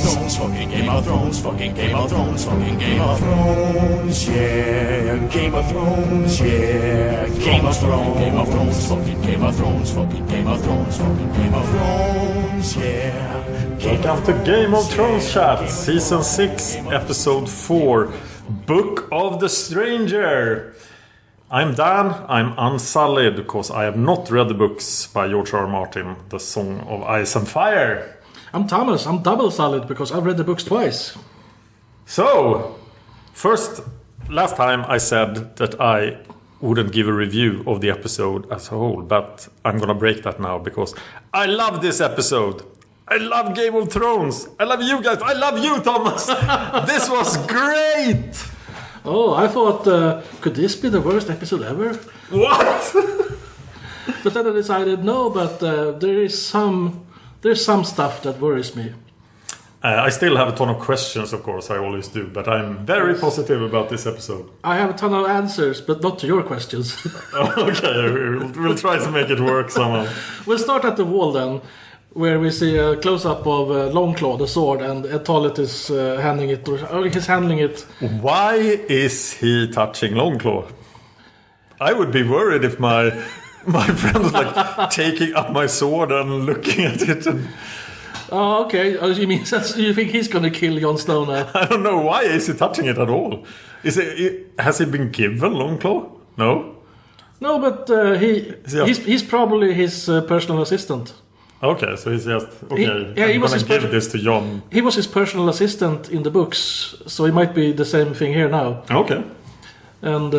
Thrones, fucking Game of Thrones, fucking Game of Thrones, fucking Game of Thrones, yeah, Game of Thrones, yeah, Game of Thrones, Game of Thrones, fucking Game of Thrones, fucking Game of Thrones, fucking Game of Thrones, yeah. Welcome to Game of Thrones chat, season 6, episode 4, Book of the Stranger. I'm Dan, I'm unsullied because I have not read the books by George R. R. Martin, The Song of Ice and Fire. I'm Thomas, I'm double sullied because I've read the books twice. So, last time I said that I wouldn't give a review of the episode as a whole, but I'm gonna break that now because I love this episode. I love Game of Thrones. I love you guys. I love you, Thomas. This was great. Oh, I thought, could this be the worst episode ever? What? But then I decided, no, but there's some stuff that worries me. I still have a ton of questions, of course, I always do, but I'm very positive about this episode. I have a ton of answers, but not to your questions. Okay, we'll try to make it work somehow. We'll start at the wall then, where we see a close-up of Longclaw, the sword, and Toilet is handing it, or he's handling it. Why is he touching Longclaw? I would be worried if my friend was like taking up my sword and looking at it. And... Oh, okay. Oh, you think he's going to kill Jon Snow now? I don't know. Why is he touching it at all? Has he been given Longclaw? No? No, but he's probably his personal assistant. Okay, so he's just... Okay, he I'm was going to give this to Jon. He was his personal assistant in the books, so it might be the same thing here now. Okay. And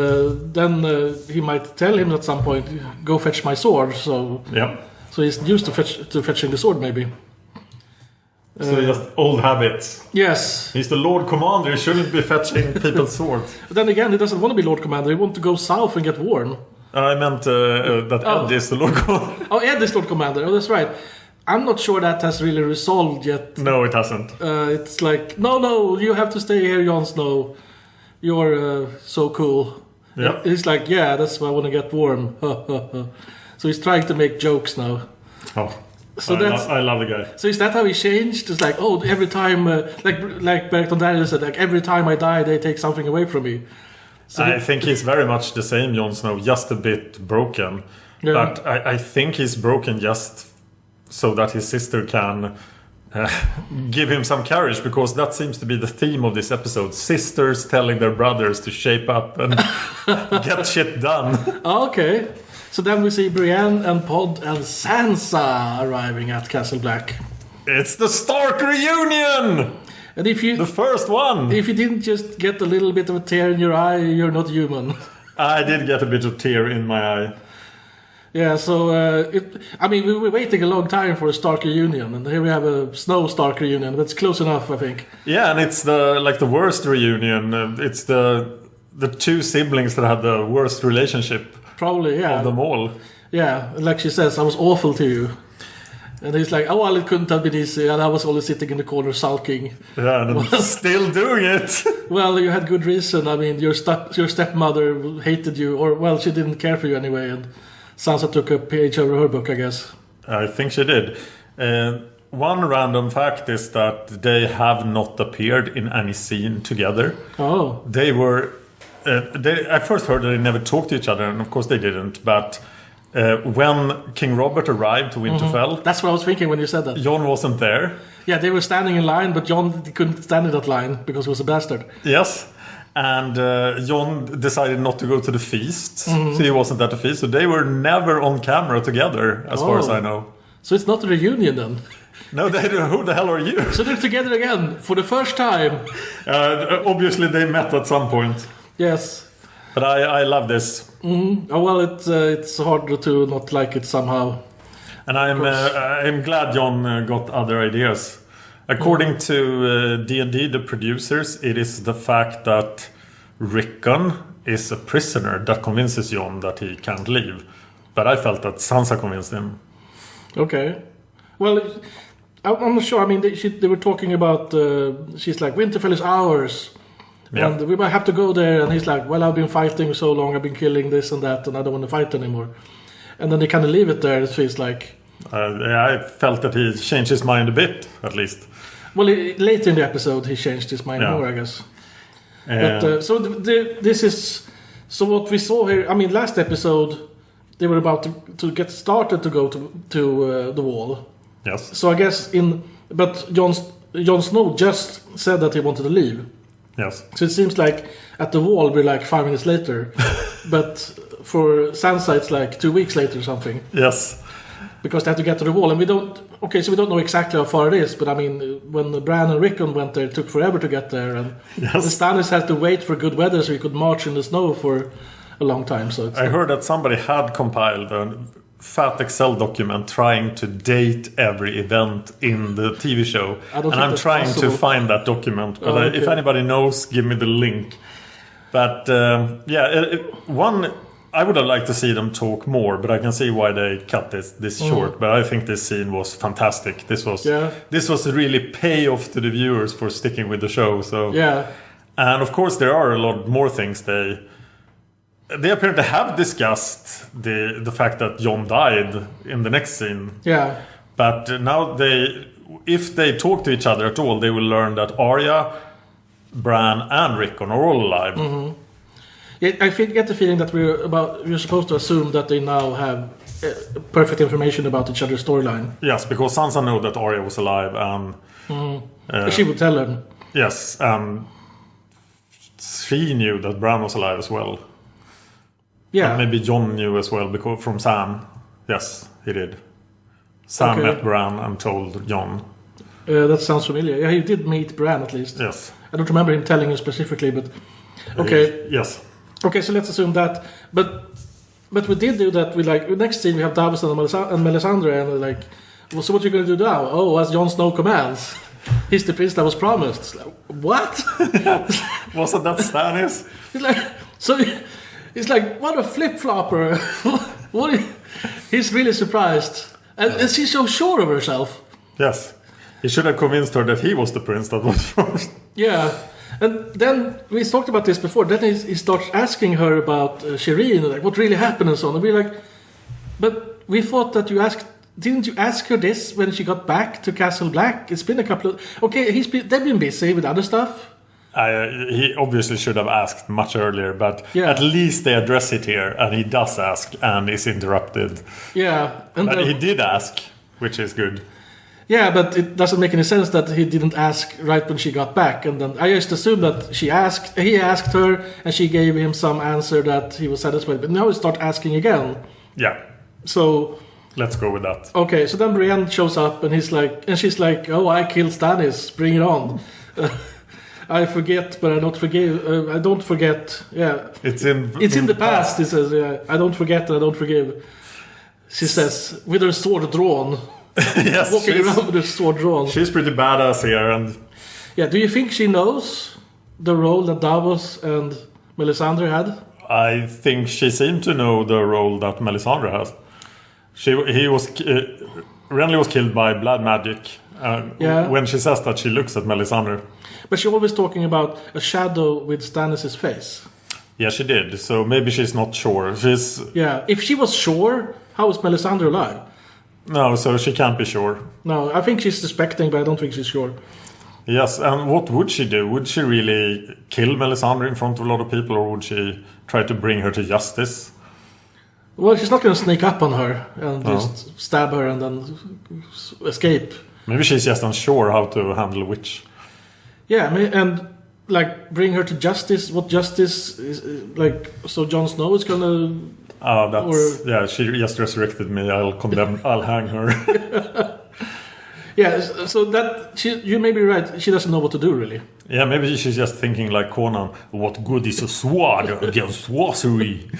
then he might tell him at some point, go fetch my sword, so... Yeah. So he's used to fetching the sword, maybe. So just old habits. Yes. He's the Lord Commander. He shouldn't be fetching people's swords. But then again, he doesn't want to be Lord Commander. He wants to go south and get warm. I meant that Ed is the Lord Commander. Oh, Ed is Lord Commander. Oh, that's right. I'm not sure that has really resolved yet. No, it hasn't. It's like, no, you have to stay here, Jon Snow. You're so cool. Yeah. He's like, yeah, that's why I want to get warm. So he's trying to make jokes now. Oh. So I love the guy. So is that how he changed? It's like, oh, every time, like Bertrand Daniel said, like every time I die, they take something away from me. So I think he's very much the same Jon Snow, just a bit broken. Yeah. But I think he's broken just so that his sister can give him some courage, because that seems to be the theme of this episode. Sisters telling their brothers to shape up and get shit done. Oh, okay. So then we see Brienne and Pod and Sansa arriving at Castle Black. It's the Stark reunion! And the first one! If you didn't just get a little bit of a tear in your eye, you're not human. I did get a bit of tear in my eye. Yeah, so we were waiting a long time for a Stark reunion, and here we have a Snow Stark reunion. That's close enough, I think. Yeah, and it's the worst reunion. It's the two siblings that had the worst relationship. Probably, yeah. Of them all. Yeah, like she says, I was awful to you. And he's like, oh, well, it couldn't have been easy, and I was always sitting in the corner sulking. Yeah, and I'm still doing it. Well, you had good reason. I mean, your stepmother hated you, or, well, she didn't care for you anyway, and Sansa took a page over her book, I guess. I think she did. One random fact is that they have not appeared in any scene together. Oh. They were... I first heard that they never talked to each other, and of course they didn't, but... when King Robert arrived to Winterfell... That's what I was thinking when you said that. Jon wasn't there. Yeah, they were standing in line, but Jon couldn't stand in that line because he was a bastard. Yes, and Jon decided not to go to the feast, so he wasn't at the feast. So they were never on camera together, as far as I know. So it's not a reunion then? No, who the hell are you? So they're together again, for the first time. Obviously they met at some point. Yes. But I love this. Mm-hmm. Oh, well, it's hard to not like it somehow. And I'm glad Jon got other ideas. According to D&D, the producers, it is the fact that Rickon is a prisoner that convinces Jon that he can't leave. But I felt that Sansa convinced him. Okay. Well, I'm not sure. I mean, they were talking about... she's like, Winterfell is ours. Yeah. And we might have to go there. And he's like, well, I've been fighting so long. I've been killing this and that. And I don't want to fight anymore. And then they kind of leave it there. It feels like... I felt that he changed his mind a bit, at least. Well, later in the episode, he changed his mind more, I guess. But this is so what we saw here. I mean, last episode they were about to get started to go to the wall. Yes. So I guess but Jon Snow just said that he wanted to leave. Yes. So it seems like at the wall we're like 5 minutes later, but for Sansa it's like 2 weeks later or something. Yes. Because they had to get to the wall, and we don't know exactly how far it is. But I mean, when Bran and Rickon went there, it took forever to get there, and Stannis had to wait for good weather so he could march in the snow for a long time. So I heard that somebody had compiled a fat Excel document trying to date every event in the TV show, and I'm trying to find that document. But if anybody knows, give me the link. But I would have liked to see them talk more, but I can see why they cut this short. But I think this scene was fantastic. This was really payoff to the viewers for sticking with the show. So and of course there are a lot more things they apparently have discussed the fact that Jon died in the next scene. Yeah. But now if they talk to each other at all, they will learn that Arya, Bran, and Rickon are all alive. Mm-hmm. I get the feeling that we're supposed to assume that they now have perfect information about each other's storyline. Yes, because Sansa knew that Arya was alive, and she would tell him. Yes, she knew that Bran was alive as well. Yeah, but maybe Jon knew as well because from Sam. Yes, he did. Sam met Bran and told Jon. That sounds familiar. Yeah, he did meet Bran at least. Yes, I don't remember him telling him specifically, but okay. Yes. Okay, so let's assume that, but we did do that. We next scene we have Davos and Melisandre, and like, well, so what are you going to do now? Oh, as Jon Snow commands, he's the prince that was promised. It's like, what? Wasn't that Stannis? He's like, what a flip flopper! He's really surprised, and she's so sure of herself. Yes, he should have convinced her that he was the prince that was promised. Yeah. And then we talked about this before. Then he starts asking her about Shireen, like what really happened and so on. And we're like, but we thought that didn't you ask her this when she got back to Castle Black? It's been a couple of... Okay, they've been busy with other stuff. He obviously should have asked much earlier, but at least they address it here, and he does ask and is interrupted. Yeah. But he did ask, which is good. Yeah, but it doesn't make any sense that he didn't ask right when she got back. And then I just assumed that he asked her, and she gave him some answer that he was satisfied. But now he starts asking again. Yeah. So let's go with that. Okay, so then Brienne shows up, and she's like, "Oh, I killed Stannis. Bring it on." I forget, but I don't forgive. I don't forget. Yeah, it's in the past. He says, "Yeah, I don't forget and I don't forgive." She says, with her sword drawn. Yes, walking around with her sword drawn. She's pretty badass here, and do you think she knows the role that Davos and Melisandre had? I think she seemed to know the role that Melisandre has. Renly was killed by blood magic. When she says that, she looks at Melisandre. But she's always talking about a shadow with Stannis' face. Yeah, she did. So maybe she's not sure. If she was sure, how is Melisandre alive? No, so she can't be sure. No, I think she's suspecting, but I don't think she's sure. Yes, and what would she do? Would she really kill Melisandre in front of a lot of people, or would she try to bring her to justice? Well, she's not going to sneak up on her and just stab her and then escape. Maybe she's just unsure how to handle a witch. Yeah, and bring her to justice. What justice is so Jon Snow is going to... she just resurrected me. I'll hang her. So that you may be right. She doesn't know what to do, really. Yeah, maybe she's just thinking like Conan. What good is a sword against sorcery?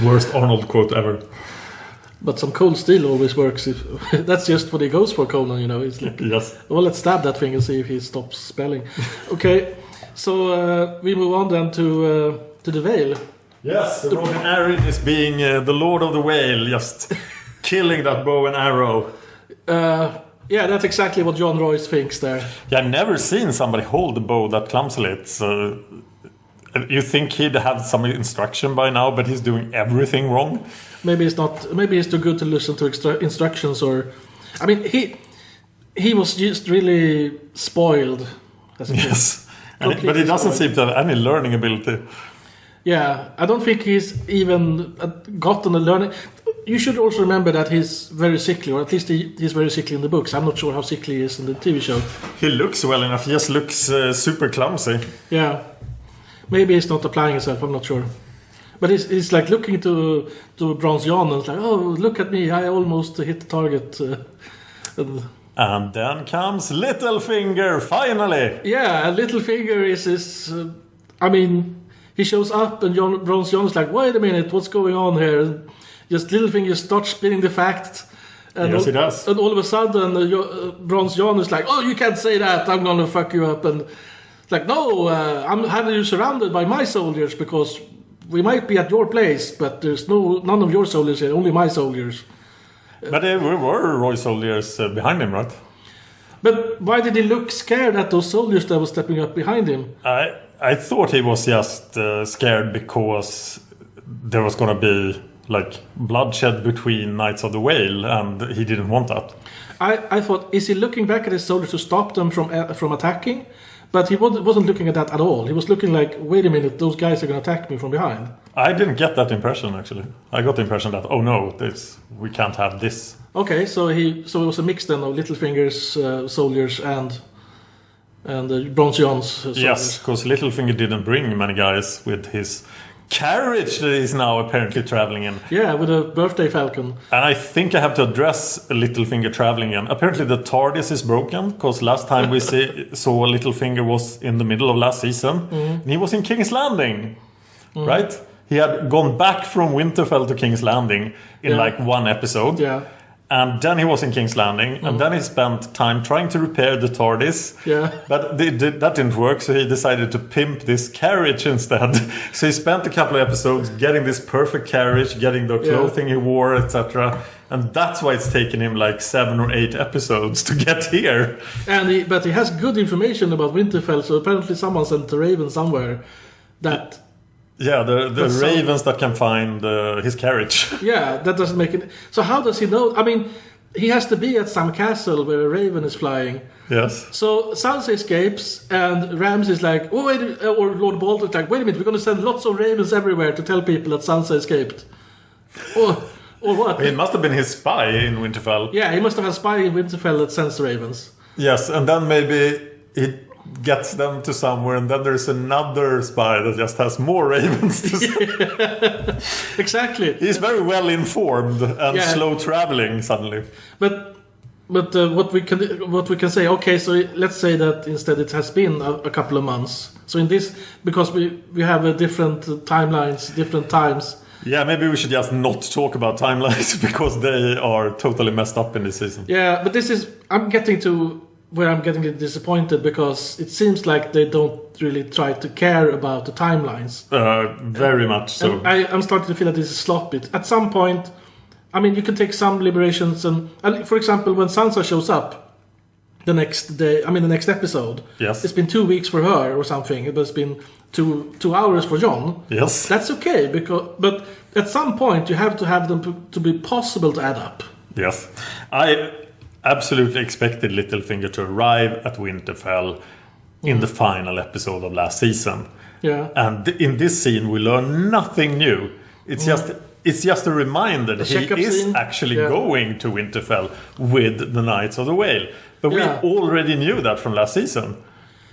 Worst Arnold quote ever. But some cold steel always works. That's just what he goes for, Conan. It's like, yes. Well, let's stab that thing and see if he stops spelling. Okay, so we move on then to the Vale. Yes, the Roman Arryn is being the Lord of the Whale, just killing that bow and arrow. That's exactly what John Royce thinks there. Yeah, I've never seen somebody hold the bow that clumsily. You think he'd have some instruction by now, but he's doing everything wrong. Maybe he's not. Maybe he's too good to listen to instructions, or, I mean, he was just really spoiled as a kid. Yes. But he doesn't seem to have any learning ability. Yeah, I don't think he's even gotten a learning. You should also remember that he's very sickly, or at least he's very sickly in the books. I'm not sure how sickly he is in the TV show. He looks well enough. He just looks super clumsy. Yeah. Maybe he's not applying himself, I'm not sure. But he's like looking to Bronze Jon and it's like, oh, look at me, I almost hit the target. And then comes Littlefinger, finally! Yeah, Littlefinger is his... he shows up and Bronze Jon is like, wait a minute, what's going on here? And just Littlefinger starts spinning the fact. And yes, he does. And all of a sudden, Bronze Jon is like, oh, you can't say that, I'm gonna fuck you up. And it's like, no, I'm having you surrounded by my soldiers because we might be at your place, but there's none of your soldiers here, only my soldiers. But there were Roy soldiers behind him, right? But why did he look scared at those soldiers that were stepping up behind him? I thought he was just scared because there was going to be like bloodshed between Knights of the Whale, and he didn't want that. I thought, is he looking back at his soldiers to stop them from attacking? But he wasn't looking at that at all. He was looking like, wait a minute, those guys are going to attack me from behind. I didn't get that impression, actually. I got the impression that, oh no, we can't have this. Okay, so it was a mix then of Littlefinger's soldiers and Bronze Jon's soldiers. Yes, because Littlefinger didn't bring many guys with his carriage that he's now apparently traveling in. Yeah, with a birthday falcon. And I think I have to address Littlefinger traveling in. Apparently the TARDIS is broken, because last time we saw Littlefinger was in the middle of last season. And he was in King's Landing, right? He had gone back from Winterfell to King's Landing in like one episode. Yeah. And then he was in King's Landing, and then he spent time trying to repair the TARDIS. Yeah. But that didn't work, so he decided to pimp this carriage instead. So he spent a couple of episodes getting this perfect carriage, getting the clothing he wore, etc. And that's why it's taken him like 7 or 8 episodes to get here. But he has good information about Winterfell, so apparently someone sent a raven somewhere that... Yeah, the ravens that can find his carriage. Yeah, that doesn't make it... So how does he know? I mean, he has to be at some castle where a raven is flying. Yes. So Sansa escapes, and Ramsay is like, oh, wait, or Lord Bolton is like, wait a minute, we're going to send lots of ravens everywhere to tell people that Sansa escaped. Or what? It must have been his spy in Winterfell. Yeah, he must have a spy in Winterfell that sends the ravens. Yes, and then maybe he gets them to somewhere, and then there's another spy that just has more ravens to send. Exactly. He's very well informed and slow traveling suddenly. But what we can say, okay, so let's say that instead it has been a couple of months. So in this, because we have a different timelines, different times. Yeah, maybe we should just not talk about timelines because they are totally messed up in this season. Yeah, but I'm getting to where I'm getting a little disappointed because it seems like they don't really try to care about the timelines. Very much so. And I'm starting to feel that this is sloppy. At some point, I mean, you can take some liberations and for example, when Sansa shows up the next day, the next episode, yes, it's been 2 weeks for her or something. It has been two hours for Jon. Yes, that's okay but at some point you have to have them to be possible to add up. Yes, I absolutely expected Littlefinger to arrive at Winterfell in the final episode of last season. Yeah. And in this scene we learn nothing new. It's just a reminder that he is actually going to Winterfell with the Knights of the Whale. But we already knew that from last season.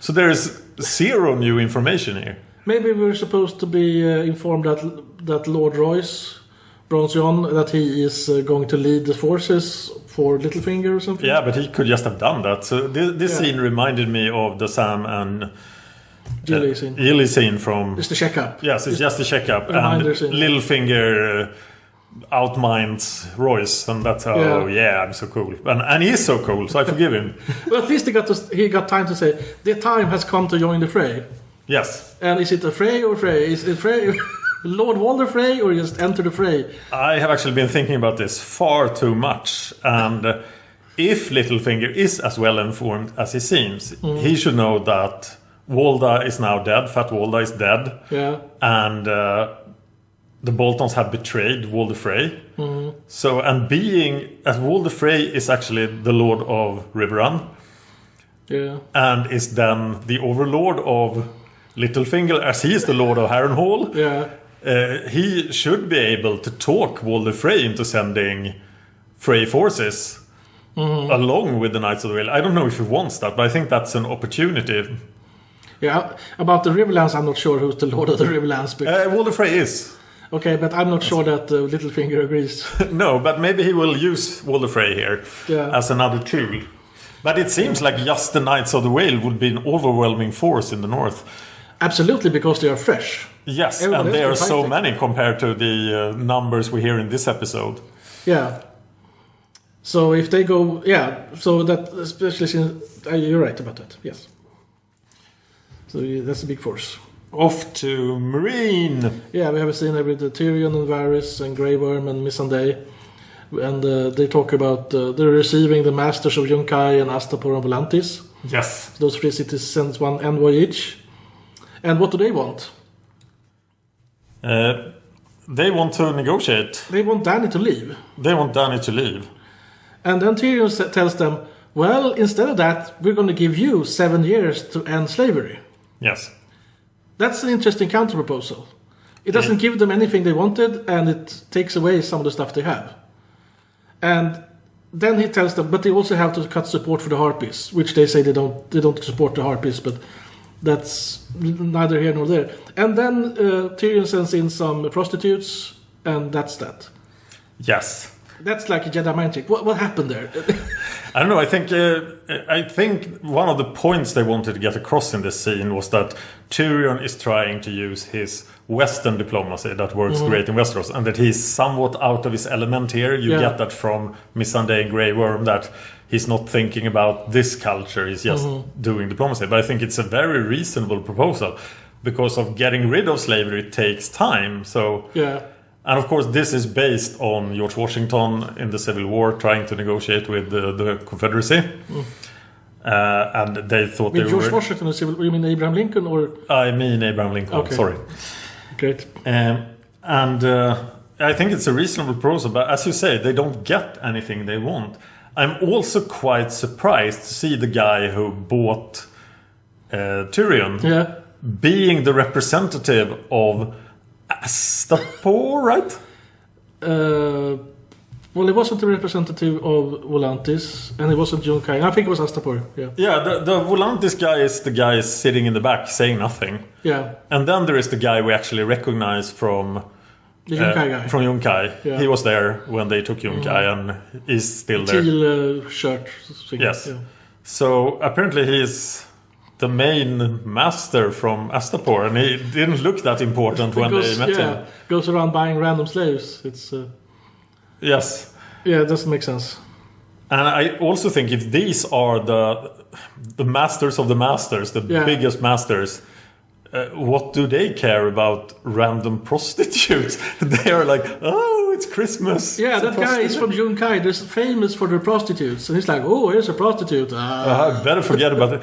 So there is zero new information here. Maybe we're supposed to be informed that Lord Royce, Bronze Jon, that he is going to lead the forces for Littlefinger or something. Yeah, but he could just have done that. So this scene reminded me of the Sam and Gilly scene from... It's the checkup. Yes, it's just the checkup. And Littlefinger outminds Royce, and that's how, I'm so cool. And he is so cool, so I forgive him. Well, at least he got time to say, the time has come to join the fray. Yes. And is it a fray or fray? Is it fray... Lord Walder Frey or just enter the fray? I have actually been thinking about this far too much. And if Littlefinger is as well informed as he seems, he should know that Walda is now dead. Fat Walda is dead. Yeah. And the Boltons have betrayed Walder Frey. So, and as Walder Frey is actually the Lord of Riverrun, and is then the overlord of Littlefinger, as he is the Lord of Harrenhal. He should be able to talk Walder Frey into sending Frey forces along with the Knights of the Whale. I don't know if he wants that, but I think that's an opportunity. Yeah, about the Riverlands, I'm not sure who's the Lord of the Riverlands. Walder Frey is. Okay, but I'm not sure that Littlefinger agrees. No, but maybe he will use Walder Frey here as another tool. But it seems like just the Knights of the Whale would be an overwhelming force in the north. Absolutely, because they are fresh. Yes, and there are so many compared to the numbers we hear in this episode. Yeah. So if they go... Yeah, so that... Especially since... you're right about that, yes. So that's a big force. Off to Marine. Yeah, we have a scene there with Tyrion and Varys and Grey Worm and Missandei. And they talk about... they're receiving the masters of Yunkai and Astapor and Volantis. Yes. Those 3 cities send one envoy each. And what do they want? They want to negotiate. They want Dany to leave. And then Tyrion tells them, well, instead of that, we're going to give you 7 years to end slavery. Yes. That's an interesting counter-proposal. It doesn't give them anything they wanted, and it takes away some of the stuff they have. And then he tells them, but they also have to cut support for the Harpies, which they say they don't support the Harpies, but that's neither here nor there. And then Tyrion sends in some prostitutes, and that's that. Yes. That's like a Jedi mind trick. What happened there? I don't know. I think one of the points they wanted to get across in this scene was that Tyrion is trying to use his Western diplomacy that works great in Westeros, and that he's somewhat out of his element here. You get that from Missandei and Grey Worm, that he's not thinking about this culture, he's just doing diplomacy. But I think it's a very reasonable proposal, because of getting rid of slavery takes time. So, and of course this is based on George Washington in the Civil War trying to negotiate with the Confederacy. And they thought with George Washington in the Civil War, you mean Abraham Lincoln? Or I mean Abraham Lincoln, okay. Sorry. Great. And I think it's a reasonable proposal, but as you say, they don't get anything they want. I'm also quite surprised to see the guy who bought Tyrion being the representative of Astapor, right? Well, he wasn't the representative of Volantis, and he wasn't Yunkai. I think it was Astapor. Yeah, the Volantis guy is the guy sitting in the back saying nothing. Yeah. And then there is the guy we actually recognize from the Yunkai guy. From Yunkai. Yeah. He was there when they took Yunkai and is still there. Teal shirt. Yes. Yeah. So apparently he's the main master from Astapor, and he didn't look that important when they met him. Goes around buying random slaves. It's yes. Yeah, it doesn't make sense. And I also think if these are the masters of the masters, the biggest masters, what do they care about random prostitutes? They are like, oh, it's Christmas. Yeah, that guy is from Yunkai. They're famous for their prostitutes. And he's like, oh, here's a prostitute. Better forget about it.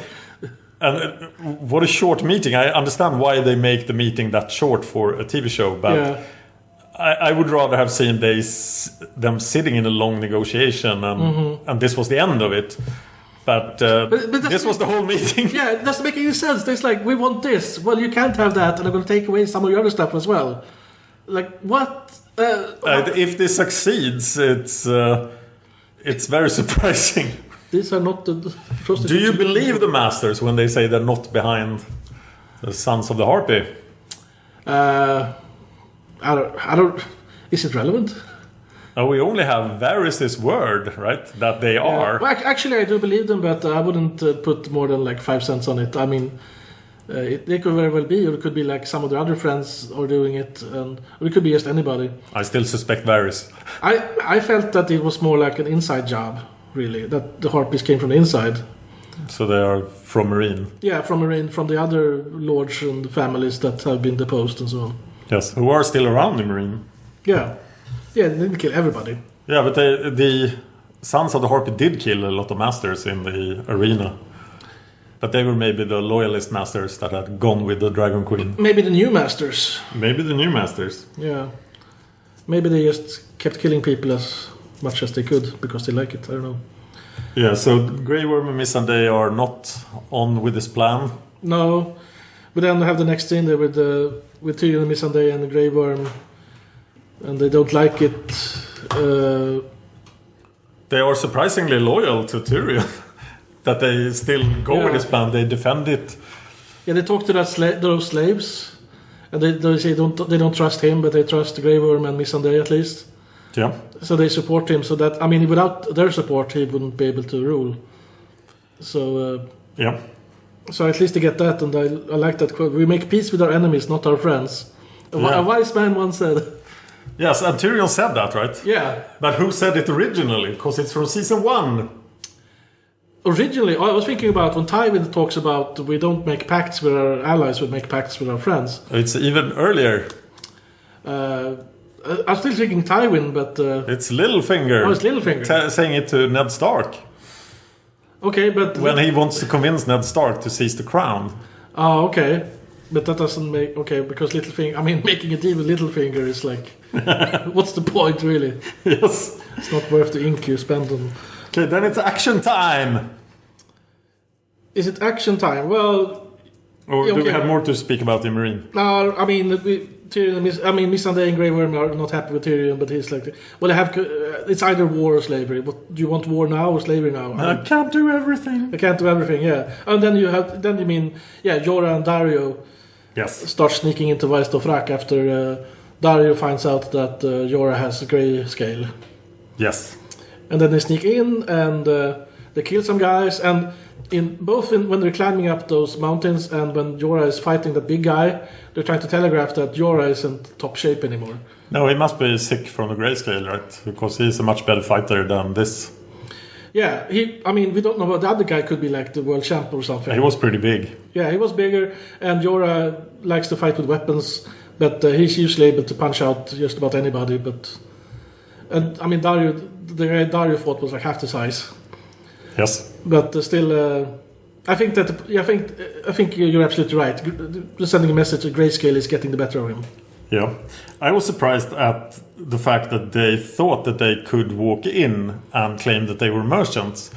And what a short meeting. I understand why they make the meeting that short for a TV show, but I would rather have seen them sitting in a long negotiation, and this was the end of it. But this was the whole meeting. Yeah, it doesn't make any sense. It's like, we want this. Well, you can't have that, and I'm going to take away some of your other stuff as well. Like, what? If this succeeds, it's very surprising. These are not the prostitutes. Do you believe the masters when they say they're not behind the Sons of the Harpy? I don't. Is it relevant? We only have Varys' word, right? That they are. Well, actually, I do believe them, but I wouldn't put more than like 5 cents on it. I mean, they could very well be, or it could be like some of their other friends are doing it, or it could be just anybody. I still suspect Varys. I felt that it was more like an inside job, really. That the Harpies came from the inside. So they are from Marine. Yeah, from Marine, from the other lords and families that have been deposed and so on. Yes, who are still around in Marine. Yeah. Yeah, they didn't kill everybody. Yeah, but the Sons of the Harpy did kill a lot of masters in the arena. But they were maybe the loyalist masters that had gone with the Dragon Queen. Maybe the new masters. Yeah. Maybe they just kept killing people as much as they could because they like it. I don't know. Yeah, so Grey Worm and Missandei are not on with this plan. No, but then we have the next scene there with Tyrion and Missandei and the Grey Worm, and they don't like it. They are surprisingly loyal to Tyrion. That they still go with this plan. They defend it. Yeah, they talk to those slaves, and they say they don't trust him, but they trust the Grey Worm and Missandei at least. Yeah. So they support him. So that without their support, he wouldn't be able to rule. So yeah. So at least they get that, and I like that quote. We make peace with our enemies, not our friends. A wise man once said. Yes, and Tyrion said that, right? Yeah. But who said it originally? Because it's from season 1. Originally, I was thinking about when Tywin talks about we don't make pacts with our allies, we make pacts with our friends. It's even earlier. I'm still thinking Tywin, but... it's Littlefinger. Oh, it's Littlefinger. Saying it to Ned Stark. Okay, but... When he wants to convince Ned Stark to seize the crown. Oh, okay. But that doesn't make... Okay, because Littlefinger... I mean, making a deal with Littlefinger is like... what's the point, really? Yes. It's not worth the ink you spend on... Okay, then it's action time. Is it action time? Well... Or do we have more to speak about in Marine? No, I mean... Missandei and Grey Worm are not happy with Tyrion, but he's like... Well, it's either war or slavery. What, do you want war now or slavery now? I can't do everything. I can't do everything, yeah. And then you mean... Yeah, Jorah and Daario... Yes. Start sneaking into Vaes Dothrak after Daario finds out that Jorah has a grey scale. Yes. And then they sneak in and they kill some guys. And when they're climbing up those mountains and when Jorah is fighting that big guy, they're trying to telegraph that Jorah isn't top shape anymore. No, he must be sick from the grayscale, right? Because he's a much better fighter than this. Yeah, we don't know, but the other guy could be like the world champ or something. He was pretty big. Yeah, he was bigger, and Jorah likes to fight with weapons, but he's usually able to punch out just about anybody. Daario fought was like half the size. Yes. But still, I think you're absolutely right. Just sending a message that grayscale is getting the better of him. Yeah. I was surprised at the fact that they thought that they could walk in and claim that they were merchants.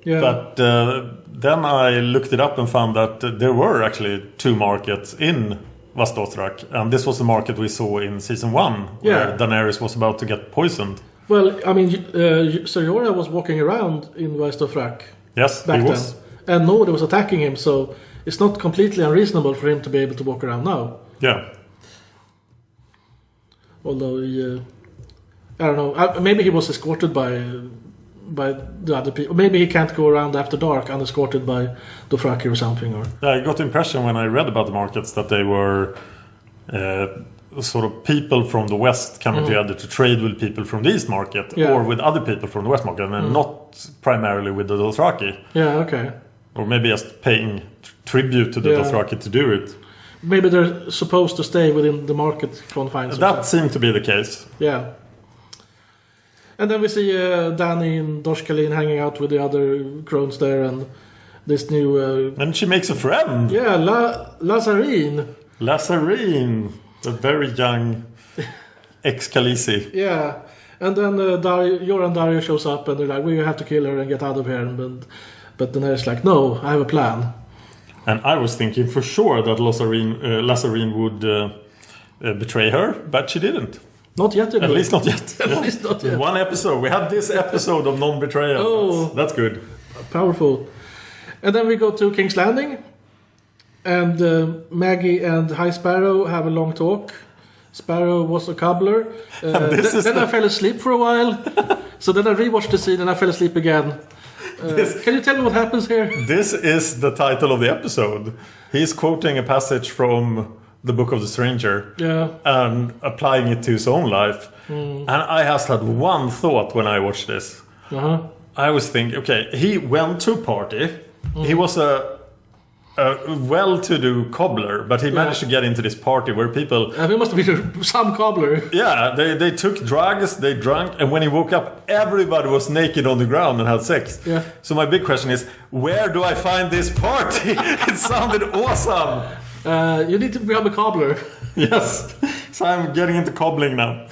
Yeah. But then I looked it up and found that there were actually 2 markets in Vaes Dothrak. And this was the market we saw in season 1, where Daenerys was about to get poisoned. Well, Ser Jorah was walking around in Vaes Dothrak. Yes, back he was. Then. And nobody was attacking him, so it's not completely unreasonable for him to be able to walk around now. Yeah. Although I don't know. Maybe he was escorted by the other people. Maybe he can't go around after dark unescorted by Dothraki or something. I got the impression when I read about the markets that they were sort of people from the West coming together to trade with people from the East market or with other people from the West market, and not primarily with the Dothraki. Yeah, okay. Or maybe just paying tribute to the Dothraki to do it. Maybe they're supposed to stay within the market confines. That seemed to be the case. Yeah. And then we see Dany and Doshkalin hanging out with the other crones there, and this new... and she makes a friend. Yeah, Lazarine. Lazarine, the very young ex-Khaleesi. Yeah. And then Jorah and Daario shows up, and they're like, we have to kill her and get out of here. But Daenerys like, no, I have a plan. And I was thinking for sure that Lazarine would betray her, but she didn't. Not yet, anyway. At least not yet. At least not yet. One episode. We had this episode of non-betrayal. Oh, that's good. Powerful. And then we go to King's Landing, and Maggie and High Sparrow have a long talk. Sparrow was a cobbler. Then I fell asleep for a while. So then I rewatched the scene and I fell asleep again. Can you tell me what happens here? This is the title of the episode. He's quoting a passage from the Book of the Stranger and applying it to his own life. And I just had one thought when I watched this. I was thinking, okay, he went to a party. He was a well-to-do cobbler, but he managed to get into this party where people... he must have been some cobbler. Yeah, they took drugs, they drank, and when he woke up, everybody was naked on the ground and had sex. Yeah. So my big question is, where do I find this party? It sounded awesome. You need to become a cobbler. Yes, so I'm getting into cobbling now.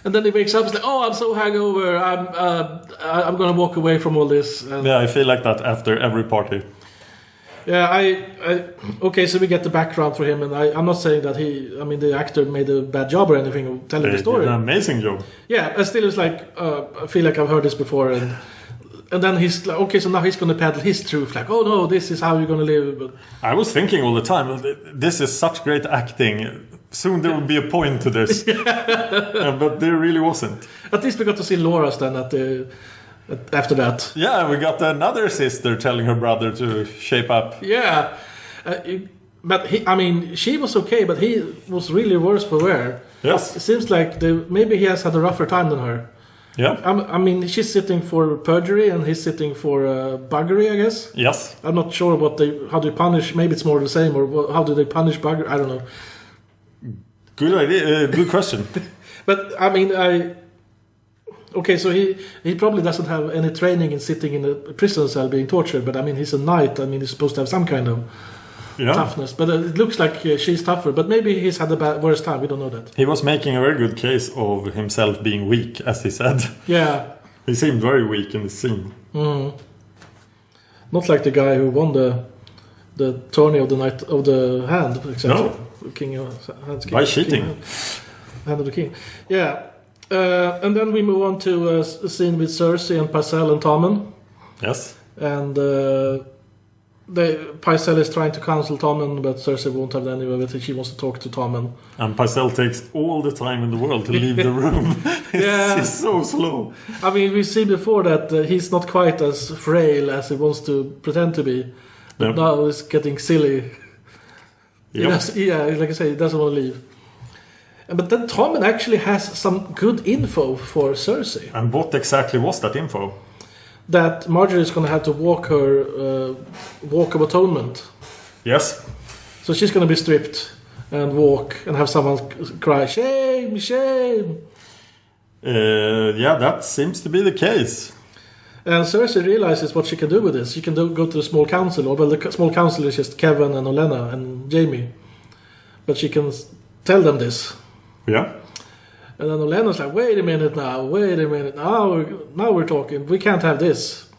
And then he wakes up, he's like, oh, I'm so hangover, I'm gonna walk away from all this. Yeah, I feel like that after every party. Yeah, okay, so we get the background for him, and I'm not saying that the actor made a bad job or anything of telling the story. Did an amazing job. Yeah, I still is like, I feel like I've heard this before, and then he's like, okay, so now he's gonna peddle his truth, like, oh no, this is how you're gonna live. But I was thinking all the time, this is such great acting. Soon there will be a point to this. But there really wasn't. At least we got to see Laura's then after that. Yeah, we got another sister telling her brother to shape up. Yeah. But she was okay, but he was really worse for wear. Yes. It seems like maybe he has had a rougher time than her. Yeah. She's sitting for perjury and he's sitting for buggery, I guess. Yes. I'm not sure how they punish. Maybe it's more the same, or how do they punish buggery? I don't know. Good idea. Good question. But okay, so he probably doesn't have any training in sitting in a prison cell being tortured. But he's a knight. He's supposed to have some kind of toughness. But it looks like she's tougher. But maybe he's had a worse time. We don't know that. He was making a very good case of himself being weak, as he said. Yeah. He seemed very weak in the scene. Mm. Not like the guy who won the tourney of the night of the hand, etc. No. King of Hands. By cheating. Hand of the king. Yeah. And then we move on to a scene with Cersei and Pycelle and Tommen. Yes. And Pycelle is trying to counsel Tommen, but Cersei won't have any of it. She wants to talk to Tommen. And Pycelle takes all the time in the world to leave the room. He's so slow. We see before that he's not quite as frail as he wants to pretend to be. But now he's getting silly. Yep. Like I say, he doesn't want to leave. But then Tommen actually has some good info for Cersei. And what exactly was that info? That Marjorie is going to have to walk her walk of atonement. Yes. So she's going to be stripped and walk and have someone cry, shame, shame. Yeah, that seems to be the case. And Cersei realizes what she can do with this. She can go to the small council. The small council is just Kevin and Olenna and Jaime. But she can tell them this. Yeah. And then Olenna's like, wait a minute now. Now we're talking. We can't have this.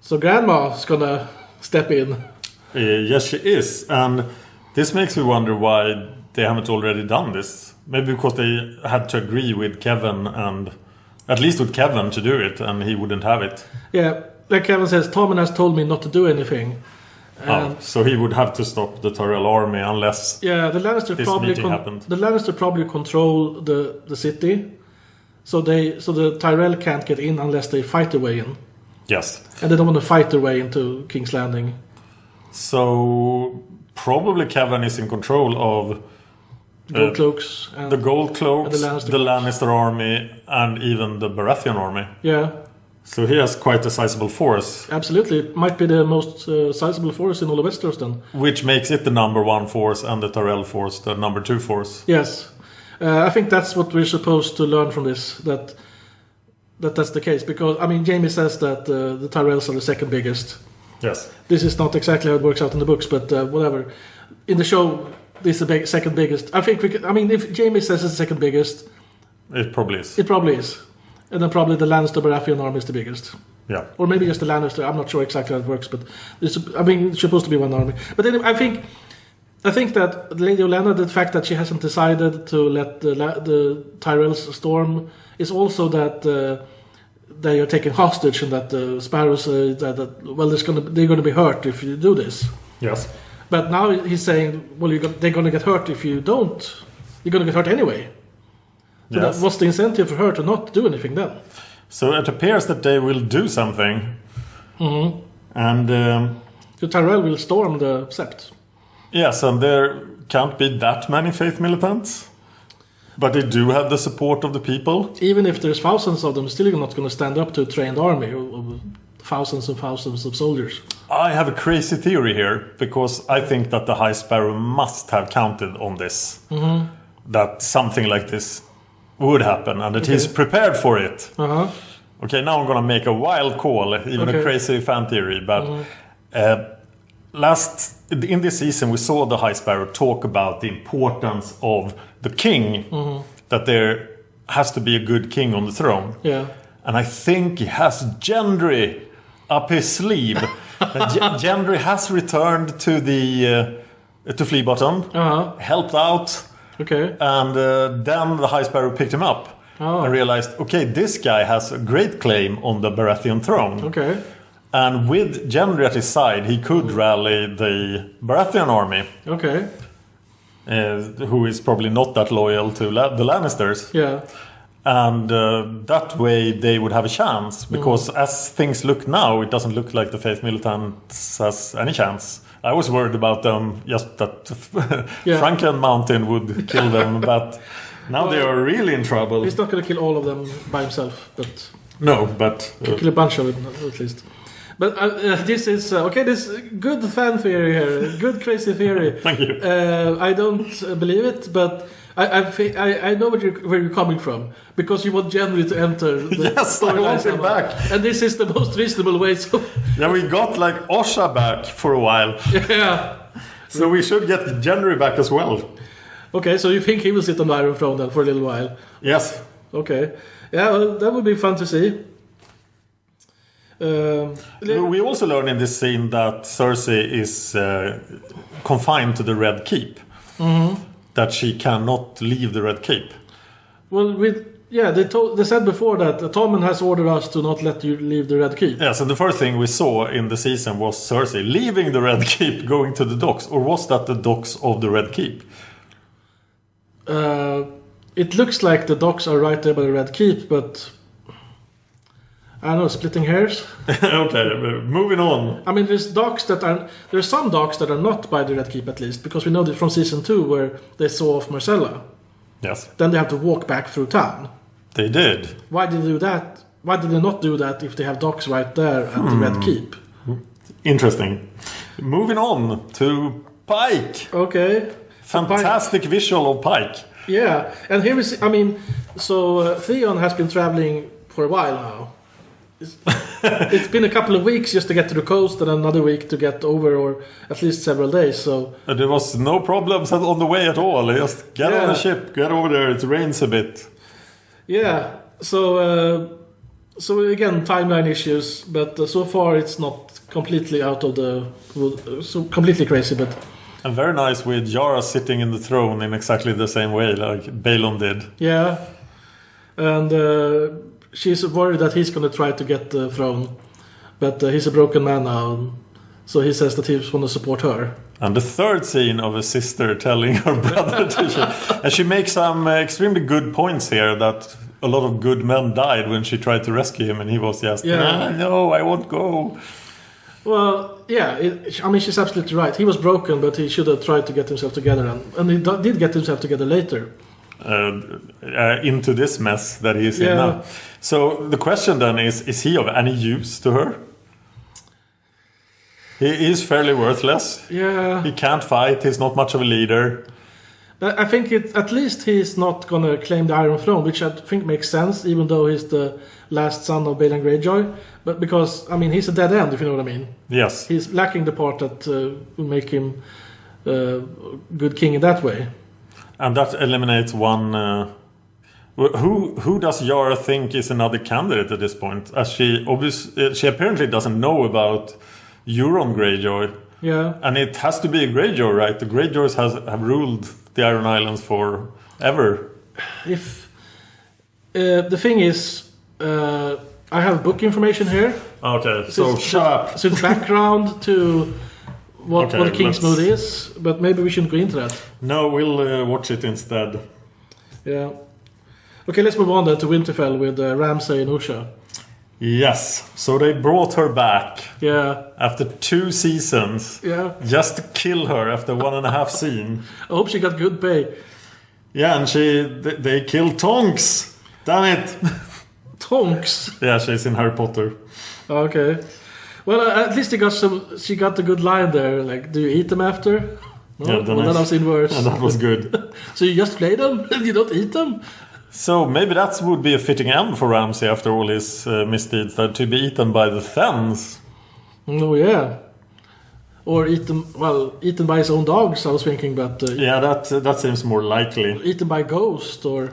So Grandma's gonna step in. Yes, she is. And this makes me wonder why they haven't already done this. Maybe because they had to agree with Kevin and... At least with Kevin to do it, and he wouldn't have it. Yeah, like Kevin says, Tommen has told me not to do anything. So he would have to stop the Tyrell army unless the Lannister this meeting happened. The Lannister probably control the city, so the Tyrell can't get in unless they fight their way in. Yes. And they don't want to fight their way into King's Landing. So probably Kevin is in control of... Gold cloaks. The gold cloaks, the Lannister army, and even the Baratheon army. Yeah. So he has quite a sizable force. Absolutely. It might be the most sizable force in all of Westeros then. Which makes it the number one force and the Tyrell force the number two force. Yes. I think that's what we're supposed to learn from this. That's the case. Because, Jaime says that the Tyrells are the second biggest. Yes. This is not exactly how it works out in the books, but whatever. In the show... This is the second biggest. I think if Jaime says it's the second biggest... It probably is. It probably is. And then probably the Lannister Baratheon army is the biggest. Yeah. Or maybe just the Lannister. I'm not sure exactly how it works, but... it's supposed to be one army. But anyway, I think that Lady Olenna, the fact that she hasn't decided to let the Tyrells storm, is also that they are taken hostage and that the Sparrows they're going to be hurt if you do this. Yes. But now he's saying, well, they're going to get hurt if you don't. You're going to get hurt anyway. So yes. What's the incentive for her to not do anything then? So it appears that they will do something. Mm-hmm. And... the Tyrell will storm the Sept. Yes, and there can't be that many faith militants. But they do have the support of the people. Even if there's thousands of them, still not going to stand up to a trained army of thousands and thousands of soldiers. I have a crazy theory here, because I think that the High Sparrow must have counted on this. Mm-hmm. That something like this would happen, and that he's prepared for it. Uh-huh. Okay, now I'm going to make a wild call, even a crazy fan theory, but in this season we saw the High Sparrow talk about the importance of the king, that they're has to be a good king on the throne. Yeah. And I think he has Gendry up his sleeve. Gendry has returned to the to Flea Bottom, helped out. Okay. And then the High Sparrow picked him up and realized, okay, this guy has a great claim on the Baratheon throne. Okay. And with Gendry at his side, he could rally the Baratheon army. Okay. Who is probably not that loyal to the Lannisters. Yeah. And that way they would have a chance. Because as things look now, it doesn't look like the Faith Militants has any chance. I was worried about them, just that Franken Mountain would kill them. But now they are really in trouble. He's not going to kill all of them by himself. But no, but... kill a bunch of them, at least. But this is this good fan theory here, good crazy theory. Thank you. I don't believe it, but I know where you're coming from, because you want Gendry to enter. Yes, I want him back, and this is the most reasonable way. So yeah, we got like Osha back for a while. Yeah, so we should get Gendry back as well. Okay, so you think he will sit on the Iron Throne then for a little while? Yes. Okay, yeah, well, that would be fun to see. We also learn in this scene that Cersei is confined to the Red Keep. That she cannot leave the Red Keep. Well, they said before that Tommen has ordered us to not let you leave the Red Keep. Yeah, so the first thing we saw in the season was Cersei leaving the Red Keep, going to the docks. Or was that the docks of the Red Keep? It looks like the docks are right there by the Red Keep, but... I don't know, splitting hairs. Okay, moving on. I mean, there's some docks that are not by the Red Keep, at least, because we know that from season 2 where they saw off Marcella. Yes. Then they have to walk back through town. They did. Why did they do that? Why did they not do that if they have docks right there at the Red Keep? Interesting. Moving on to Pike. Okay. Fantastic visual of Pike. Yeah, and here we see, Theon has been traveling for a while now. It's been a couple of weeks just to get to the coast, and another week to get over, or at least several days. So there was no problems on the way at all. Just get on the ship, get over there. It rains a bit. Yeah. So again, timeline issues, but so far it's not completely out of so completely crazy, but. And very nice with Jorah sitting in the throne in exactly the same way like Balon did. Yeah, and. She's worried that he's going to try to get the throne, but he's a broken man now, so he says that he's going to support her. And the third scene of a sister telling her brother to... And she makes some extremely good points here, that a lot of good men died when she tried to rescue him, and he was just, no, I won't go. Well, yeah, she's absolutely right. He was broken, but he should have tried to get himself together, and he did get himself together later. Into this mess that he's in now. So the question then is he of any use to her? He is fairly worthless. Yeah. He can't fight, he's not much of a leader. I think at least he's not going to claim the Iron Throne, which I think makes sense, even though he's the last son of Balon Greyjoy. But because, he's a dead end, if you know what I mean. Yes. He's lacking the part that will make him a good king in that way. And that eliminates one... Who does Yara think is another candidate at this point? As she apparently doesn't know about Euron Greyjoy. Yeah. And it has to be a Greyjoy, right? The Greyjoys have ruled the Iron Islands forever. The thing is, I have book information here. Okay, so shut up. So it's background to... What the King's Mood is, but maybe we shouldn't go into that. No, we'll watch it instead. Yeah. Okay, let's move on then to Winterfell with Ramsay and Usha. Yes, so they brought her back. Yeah. After 2 seasons. Yeah. Just to kill her after 1.5 scene. I hope she got good pay. Yeah, and they killed Tonks. Damn it. Tonks? Yeah, she's in Harry Potter. Okay. Well, at least she got a good line there, like, do you eat them after? No, that I've seen worse. Yeah, that was good. So you just play them and you don't eat them? So maybe that would be a fitting end for Ramsay after all his misdeeds, to be eaten by the Thens. Oh yeah. Or eaten by his own dogs, I was thinking, but... yeah, that seems more likely. Eaten by ghost, or...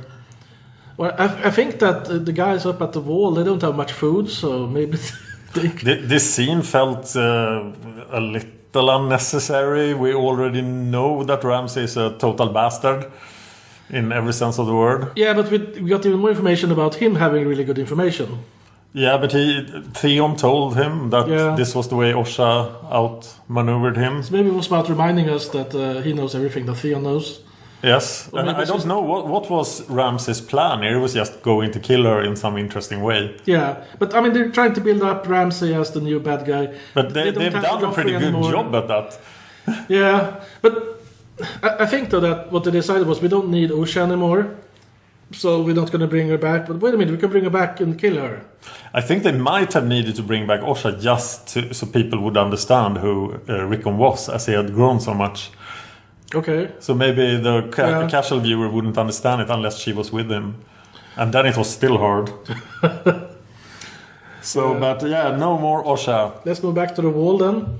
Well, I think that the guys up at the wall, they don't have much food, so maybe This scene felt a little unnecessary. We already know that Ramsay is a total bastard in every sense of the word. Yeah, but we got even more information about him having really good information. Yeah, but Theon told him that this was the way Osha outmaneuvered him. So maybe it was about reminding us that he knows everything that Theon knows. Yes, and I don't know what was Ramsay's plan here. He was just going to kill her in some interesting way. Yeah, but I mean they're trying to build up Ramsay as the new bad guy. But they've done a pretty good job at that. Yeah, but I think though that what they decided was we don't need Osha anymore, so we're not going to bring her back. But wait a minute, we can bring her back and kill her. I think they might have needed to bring back Osha just so people would understand who Rickon was, as he had grown so much. Okay. So maybe the casual viewer wouldn't understand it unless she was with him. And then it was still hard. But no more Osha. Let's move back to the wall then.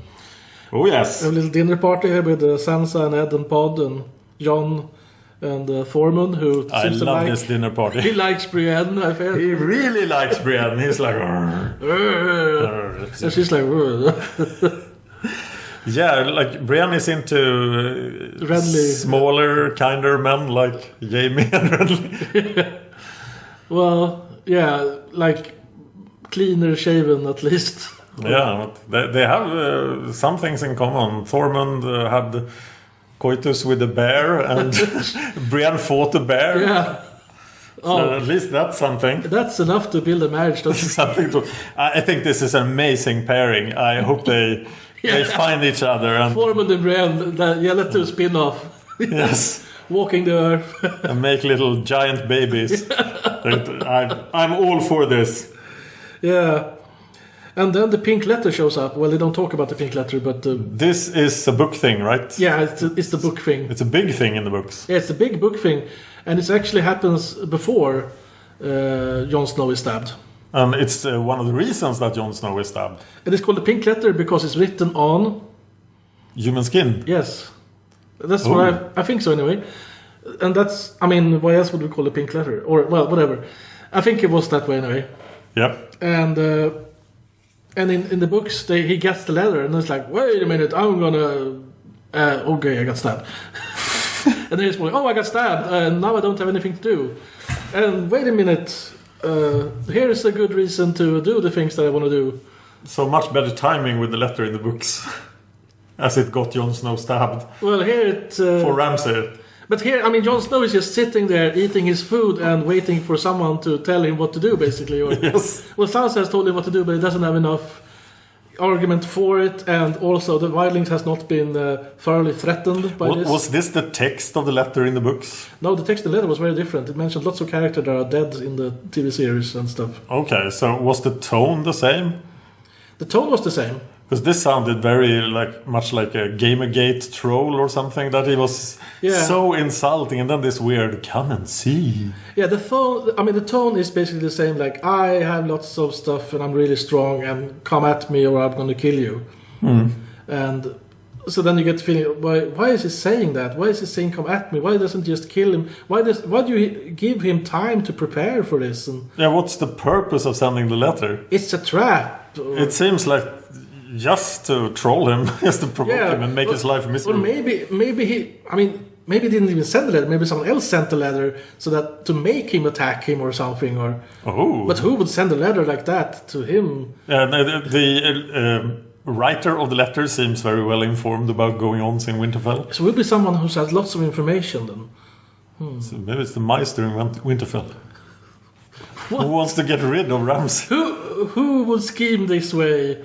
Oh yes. A little dinner party here with Sansa and Ed and Pod and Jon and Thormund, who seems to like... I love this dinner party. He likes Brienne, I feel. He really likes Brienne. He's like... And she's like... Yeah, like Brienne is into smaller, kinder men like Jaime and Renly. Well, yeah, like cleaner shaven at least. Yeah, they have some things in common. Thormund had coitus with a bear, and Brienne fought a bear. Yeah. So at least that's something. That's enough to build a marriage, don't you? Something to. I think this is an amazing pairing. I hope they find each other. And Thormund and Brienne, let's do a spin-off. Yes. Walking the earth. And make little giant babies. I'm all for this. Yeah. And then the pink letter shows up. Well, they don't talk about the pink letter, but... this is a book thing, right? Yeah, it's the book thing. It's a big thing in the books. Yeah, it's a big book thing. And it actually happens before Jon Snow is stabbed. And it's one of the reasons that Jon Snow is stabbed. And it's called the pink letter because it's written on... human skin. Yes. That's what I think so anyway. And that's... I mean, why else would we call it pink letter? Or, well, whatever. I think it was that way anyway. Yep. And in the books, he gets the letter and it's like, wait a minute, I'm gonna... okay, I got stabbed. And then he's like, I got stabbed, and now I don't have anything to do. And wait a minute, here's a good reason to do the things that I want to do. So much better timing with the letter in the books. As it got Jon Snow stabbed. Well, here it... for Ramsay. But here, I mean, Jon Snow is just sitting there eating his food and waiting for someone to tell him what to do, basically. Or, yes. Well, Sansa has told him what to do, but he doesn't have enough argument for it, and also the wildlings has not been thoroughly threatened by this. Was this the text of the letter in the books? No, the text of the letter was very different. It mentioned lots of characters that are dead in the TV series and stuff. Okay, so was the tone the same? The tone was the same. Because this sounded very much like a Gamergate troll or something, that he was so insulting, and then this weird "come and see." Yeah, the tone is basically the same. Like, I have lots of stuff and I'm really strong, and come at me or I'm going to kill you. And so then you get the feeling, why is he saying that? Why is he saying come at me? Why doesn't he just kill him? Why do you give him time to prepare for this? And what's the purpose of sending the letter? It's a trap. It seems like just to troll him, just to provoke him and make his life miserable. Or maybe he didn't even send the letter. Maybe someone else sent the letter so that to make him attack him or something. Or but who would send a letter like that to him? The writer of the letter seems very well informed about going on in Winterfell. So it will be someone who has lots of information then. So maybe it's the Meister in Winterfell. What? Who wants to get rid of Ramsay? Who would scheme this way?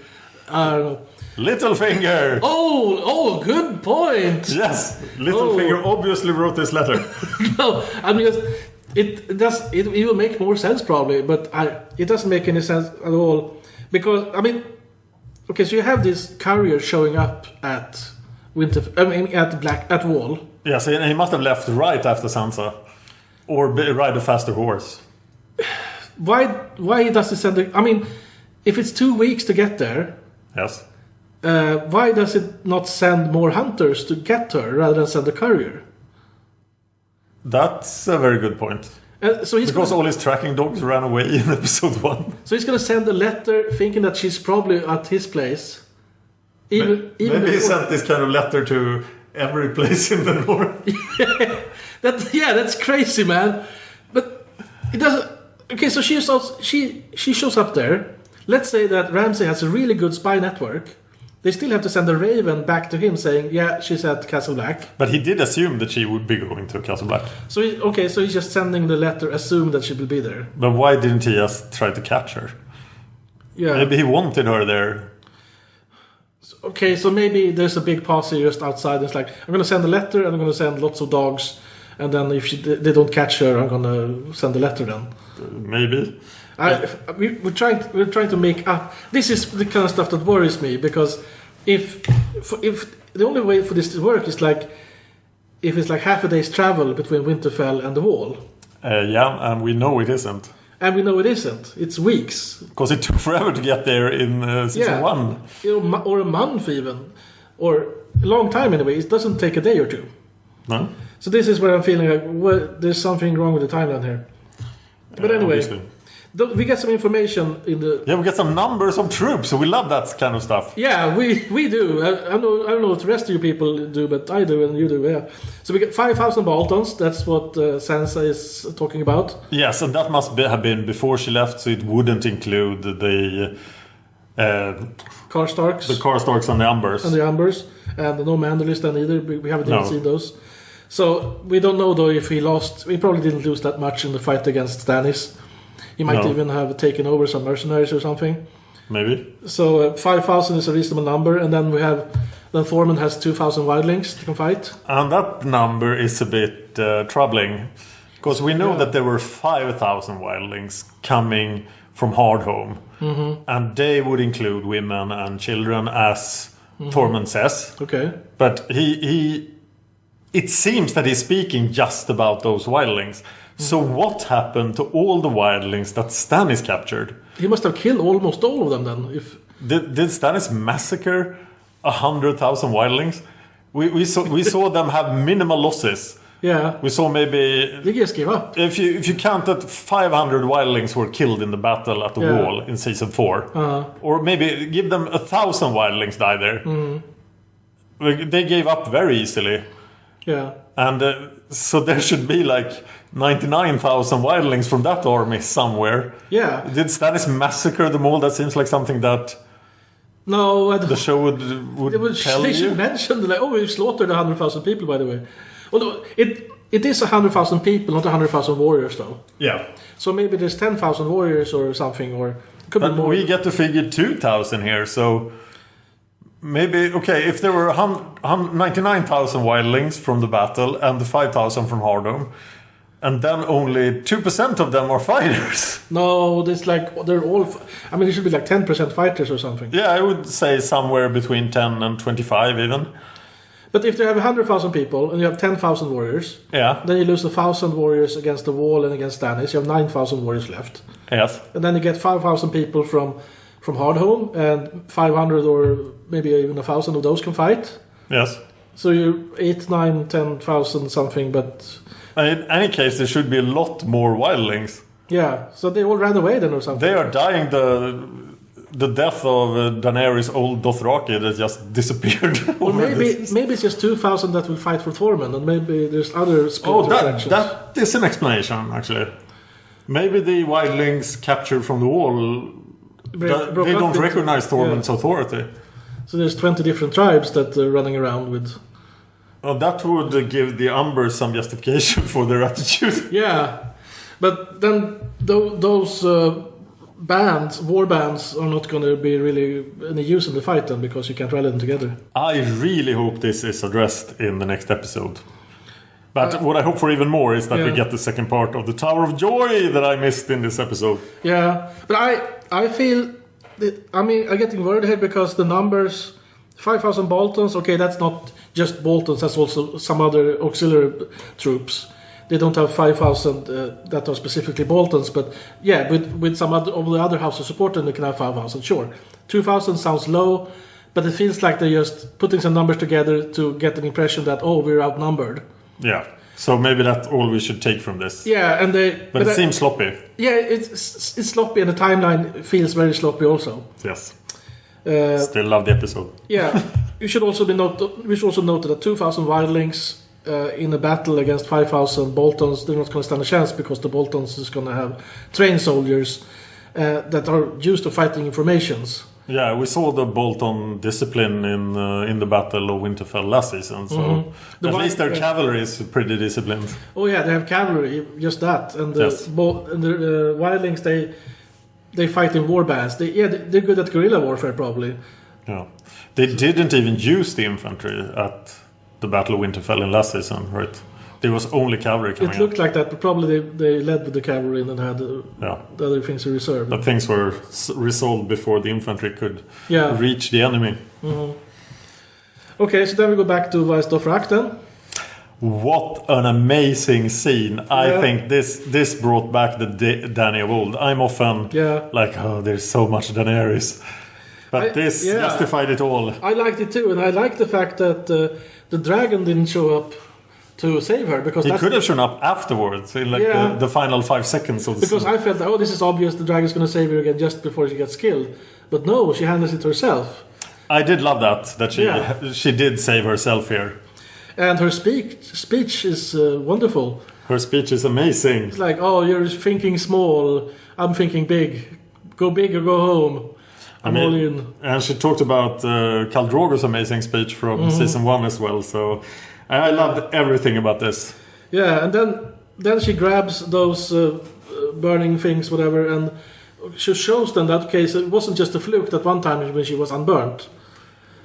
I don't know. Littlefinger! Oh, good point! Yes, Littlefinger obviously wrote this letter. No, I mean, it will make more sense probably, but it doesn't make any sense at all. Because, I mean, okay, so you have this courier showing up at at Wall. Yes, he must have left right after Sansa. Or ride a faster horse. Why does he send I mean, if it's 2 weeks to get there... Yes. Why does it not send more hunters to get her rather than send a courier? That's a very good point. Because all his tracking dogs ran away in episode 1. So he's going to send a letter thinking that she's probably at his place. Maybe he sent this kind of letter to every place in the north. That's crazy, man. But it doesn't. Okay, so she shows up there. Let's say that Ramsay has a really good spy network. They still have to send a raven back to him saying, yeah, she's at Castle Black. But he did assume that she would be going to Castle Black. So he's just sending the letter, assume that she will be there. But why didn't he just try to catch her? Yeah. Maybe he wanted her there. Okay, so maybe there's a big posse just outside. It's like, I'm going to send a letter and I'm going to send lots of dogs. And then if they don't catch her, I'm going to send the letter then. Maybe. We're trying to make up. This is the kind of stuff that worries me, because if the only way for this to work is like if it's like half a day's travel between Winterfell and the Wall. And we know it isn't. And we know it isn't. It's weeks. Because it took forever to get there in season 1. Or a month even, or a long time anyway. It doesn't take a day or two. No. So this is where I'm feeling like there's something wrong with the timeline here. But anyway. Obviously. We get some information in the... Yeah, we get some numbers of troops, so we love that kind of stuff. Yeah, we do. I don't know what the rest of you people do, but I do and you do, yeah. So we get 5,000 Boltons, that's what Sansa is talking about. Yes, and that must have been before she left, so it wouldn't include the... Karstarks. The Karstarks and the Umbers. And the Umbers. And no Manderlys then either, we haven't even seen those. So we don't know though if he lost... He probably didn't lose that much in the fight against Stannis. He might even have taken over some mercenaries or something. Maybe. So 5,000 is a reasonable number, and then then Thormund has 2,000 wildlings to can fight. And that number is a bit troubling, because we know that there were 5,000 wildlings coming from Hardhome, and they would include women and children, as Thormund says. Okay. But it seems that he's speaking just about those wildlings. So what happened to all the wildlings that Stannis captured? He must have killed almost all of them then. Did Stannis massacre 100,000 wildlings? We saw them have minimal losses. Yeah. We saw maybe... They just gave up. If you count that 500 wildlings were killed in the battle at the Wall in season 4, or maybe give them 1,000 wildlings die there. They gave up very easily. Yeah. And so there should be like 99,000 wildlings from that army somewhere. Yeah. Did Stannis massacre them all? That seems like something that no, the show would tell you. They should mention like, we've slaughtered 100,000 people, by the way. Although it is 100,000 people, not 100,000 warriors, though. Yeah. So maybe there's 10,000 warriors or something, or it could be more. We get to figure 2,000 here, so maybe if there were 99,000 wildlings from the battle and the 5,000 from Hardhome, and then only 2% of them are fighters. No, it's like they're all. I mean, it should be like 10% fighters or something. Yeah, I would say somewhere between 10 and 25 even. But if you have 100,000 people and you have 10,000 warriors, then you lose 1,000 warriors against the Wall and against Stannis. You have 9,000 warriors left. Yes. And then you get 5,000 people from Hardhome, and 500 or maybe even 1,000 of those can fight. Yes. So you're 8, 9, 10,000 something, but... In any case, there should be a lot more wildlings. Yeah, so they all ran away then or something. They are dying the death of Daenerys' old Dothraki that just disappeared. Or maybe it's just 2,000 that will fight for Tormund, and maybe there's other factions. That is an explanation, actually. Maybe the wildlings captured from the Wall, they don't recognize Tormund's authority. So there's 20 different tribes that are running around with... Oh, that would give the Umbers some justification for their attitude. Yeah, but then those war bands are not going to be really any use in the fight then, because you can't rally them together. I really hope this is addressed in the next episode. But what I hope for even more is that we get the second part of the Tower of Joy that I missed in this episode. Yeah, but I feel... I'm getting worried here because the numbers... 5,000 Boltons, okay, that's not just Boltons, that's also some other auxiliary troops. They don't have 5,000 that are specifically Boltons, but yeah, with some of the other houses supporting, they can have 5,000, sure. 2,000 sounds low, but it feels like they're just putting some numbers together to get an impression that, we're outnumbered. Yeah. So maybe that's all we should take from this. Yeah, and But it seems sloppy. Yeah, it's sloppy, and the timeline feels very sloppy also. Yes. Still love the episode. Yeah, we should also note that 2,000 wildlings in a battle against 5,000 Boltons, they're not going to stand a chance because the Boltons is going to have trained soldiers that are used to fighting informations. Yeah, we saw the Bolton discipline in the Battle of Winterfell last season, so at least their cavalry is pretty disciplined. Oh yeah, they have cavalry, just that, and the wildlings they fight in war bands. They're good at guerrilla warfare probably. Yeah, they didn't even use the infantry at the Battle of Winterfell in last season, right? There was only cavalry coming. It looked like that, but probably they led with the cavalry and then had the other things in reserve. But things were resolved before the infantry could reach the enemy. Mm-hmm. Okay, so then we go back to Vice Dothraki then. What an amazing scene. I think this brought back the Dany of old. I'm often like, oh, there's so much Daenerys. But this justified it all. I liked it too, and I liked the fact that the dragon didn't show up to save her, because he could have shown up afterwards in like the final 5 seconds of the because scene. I felt this is obvious, the dragon's going to save her again just before she gets killed, but no, she handles it herself. I did love that she did save herself here, and her speech is wonderful. Her speech is amazing. It's like, oh, you're thinking small, I'm thinking big, go big or go home. I'm all in. And she talked about Khal Drogo's amazing speech from season 1 as well, so I loved everything about this. Yeah, and then she grabs those burning things, whatever, and she shows them that, okay, so it wasn't just a fluke that one time when she was unburnt.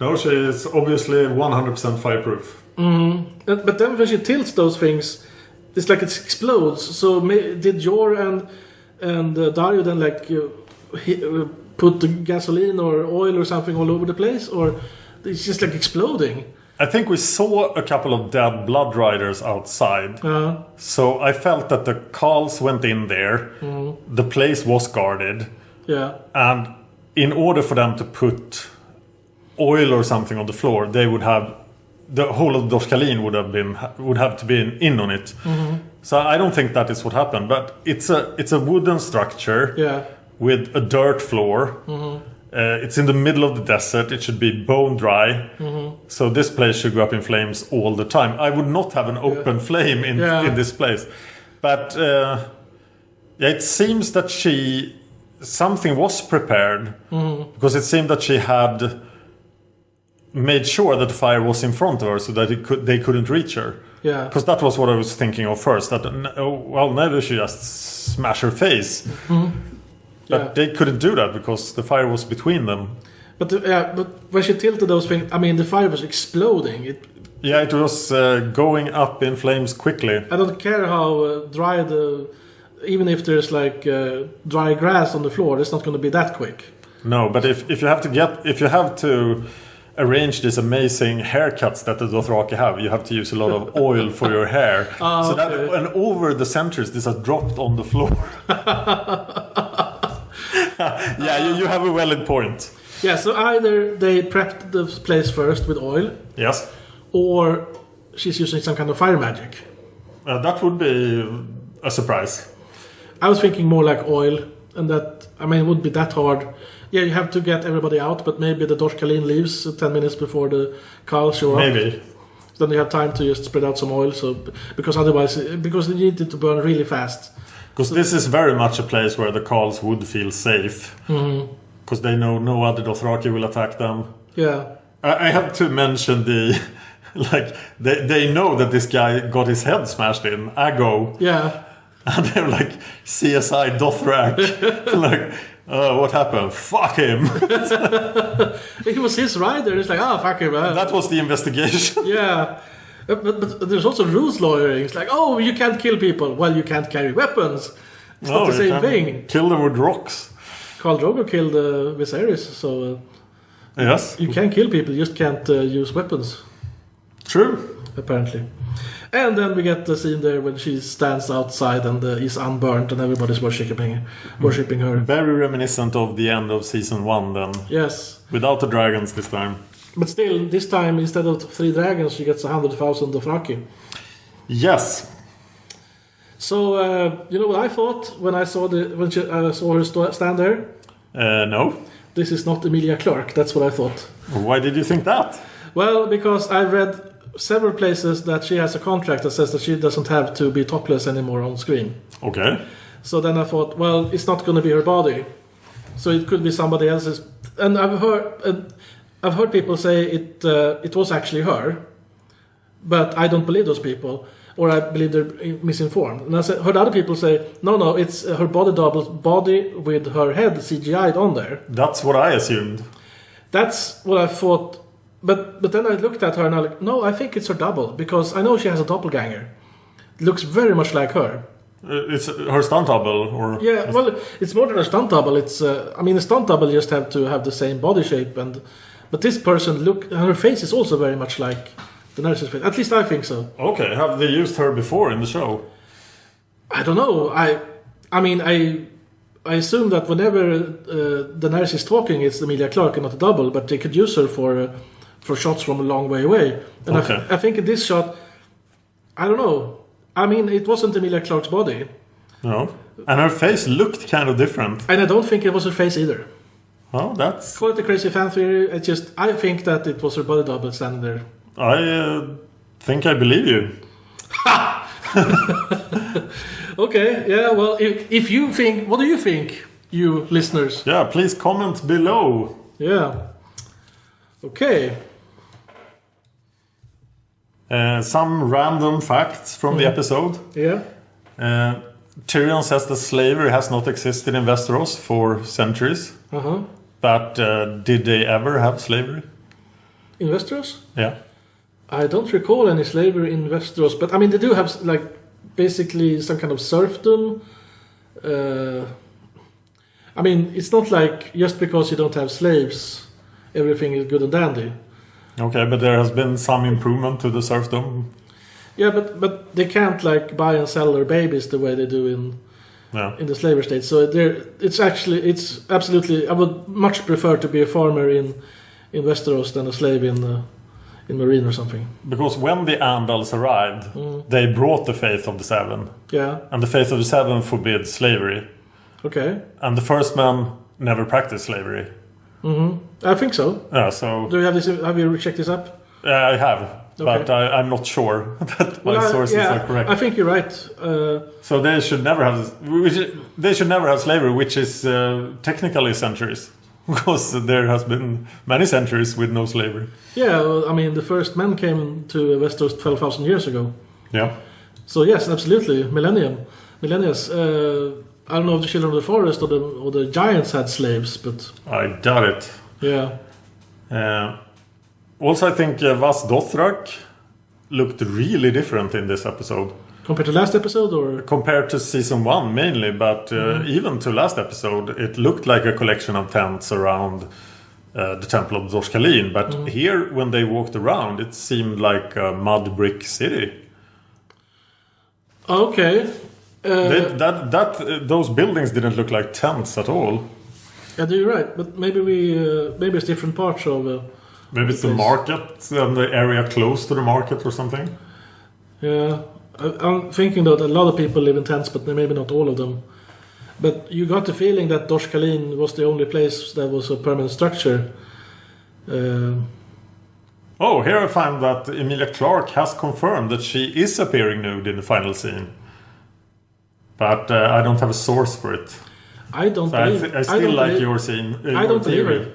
No, she is obviously 100% fireproof. Mm-hmm. But then when she tilts those things, it's like it explodes. So did Jorah and Daario then like put the gasoline or oil or something all over the place? Or it's just like exploding? I think we saw a couple of dead blood riders outside. So I felt that the Khals went in there. The place was guarded. Yeah. And in order for them to put oil or something on the floor, they would have the whole of Dorkalin would have to be in on it. So I don't think that is what happened. But it's a wooden structure with a dirt floor. It's in the middle of the desert. It should be bone dry. So this place should go up in flames all the time. I would not have an open flame in this place. But it seems that something was prepared, because it seemed that she had made sure that the fire was in front of her so that they couldn't reach her. Yeah. Because that was what I was thinking of first. That maybe she just smash her face. But they couldn't do that because the fire was between them. But when she tilted those things, I mean, the fire was exploding. It was going up in flames quickly. I don't care how dry even if there's like dry grass on the floor, it's not going to be that quick. No, but if you have to arrange these amazing haircuts that the Dothraki have, you have to use a lot of oil for your hair. And over the centuries, this has dropped on the floor. You have a valid point. Yeah, so either they prepped the place first with oil. Yes. Or she's using some kind of fire magic. That would be a surprise. I was thinking more like oil, and that, I mean, it wouldn't be that hard. Yeah, you have to get everybody out, but maybe the Dorkalin leaves 10 minutes before the Khal show up. Maybe. Then you have time to just spread out some oil, because they need it to burn really fast. Because this is very much a place where the Khals would feel safe. Because they know no other Dothraki will attack them. Yeah. I have to mention they know that this guy got his head smashed in, Aggo. Yeah. And they're like, CSI Dothraki. Like, what happened? Fuck him. It was his rider. It's like, fuck him. That was the investigation. Yeah. But there's also rules lawyering. It's like, you can't kill people. Well, you can't carry weapons. It's not the same thing. Kill them with rocks. Khal Drogo killed Viserys, so... yes. You can kill people, you just can't use weapons. True. Apparently. And then we get the scene there when she stands outside and is unburnt and everybody's worshipping her. Very reminiscent of the end of season 1 then. Yes. Without the dragons this time. But still, this time, instead of 3 dragons, she gets 100,000 Dothraki. Yes. So, you know what I thought when I saw saw her stand there? No. This is not Emilia Clarke. That's what I thought. Why did you think that? Well, because I read several places that she has a contract that says that she doesn't have to be topless anymore on screen. Okay. So then I thought, well, it's not going to be her body, so it could be somebody else's. And I've heard people say it was actually her, but I don't believe those people, or I believe they're misinformed. And I heard other people say, no, it's her body double's body with her head CGI'd on there. That's what I assumed. That's what I thought. But then I looked at her and I like, no, I think it's her double, because I know she has a doppelganger. It looks very much like her. It's her stunt double, or yeah. Well, it's more than a stunt double. It's a stunt double just have to have the same body shape, but this person her face is also very much like the nurse's face. At least I think so. Okay, have they used her before in the show? I don't know. I assume that whenever the nurse is talking, it's Emilia Clarke and not a double, but they could use her for shots from a long way away. And okay. I think in this shot, I don't know. I mean, it wasn't Emilia Clarke's body. No. And her face looked kind of different. And I don't think it was her face either. Oh, that's... Call it a crazy fan theory. I think that it was her body double standing there. I think I believe you. Okay, yeah, well, if you think... What do you think, you listeners? Yeah, please comment below. Yeah. Okay. Some random facts from the episode. Yeah. Tyrion says that slavery has not existed in Westeros for centuries. Uh-huh. But did they ever have slavery? In Westeros? Yeah. I don't recall any slavery in Westeros, but I mean, they do have, like, basically some kind of serfdom. I mean, it's not like just because you don't have slaves, everything is good and dandy. Okay, but there has been some improvement to the serfdom. Yeah, but they can't like buy and sell their babies the way they do in the slavery state. So it's absolutely. I would much prefer to be a farmer in Westeros than a slave in Marine or something. Because when the Andals arrived, they brought the Faith of the Seven. Yeah. And the Faith of the Seven forbids slavery. Okay. And the first men never practiced slavery. Mm-hmm. I think so. Yeah, so... Do you have this? Have you checked this up? I have, okay. But I'm not sure that my sources are correct. I think you're right. So they should never have slavery, which is technically centuries, because there has been many centuries with no slavery. Yeah, well, I mean the first men came to Westeros 12,000 years ago. Yeah. So yes, absolutely, millennia. I don't know if the Children of the Forest or the giants had slaves, but I doubt it. Yeah. Also, I think Vas Dothrak looked really different in this episode. Compared to last episode, or compared to season 1 mainly, but even to last episode, it looked like a collection of tents around the Temple of Dorsh Khalin. But here, when they walked around, it seemed like a mud brick city. Okay. Those buildings didn't look like tents at all. Yeah, you're right. But maybe maybe it's different parts of. Maybe it's the market and the area close to the market or something. Yeah, I'm thinking that a lot of people live in tents, but maybe not all of them. But you got the feeling that Dorsh Khalin was the only place that was a permanent structure. Oh, here I find that Emilia Clarke has confirmed that she is appearing nude in the final scene. But I don't have a source for it. I don't believe. I still like your scene. I don't believe her.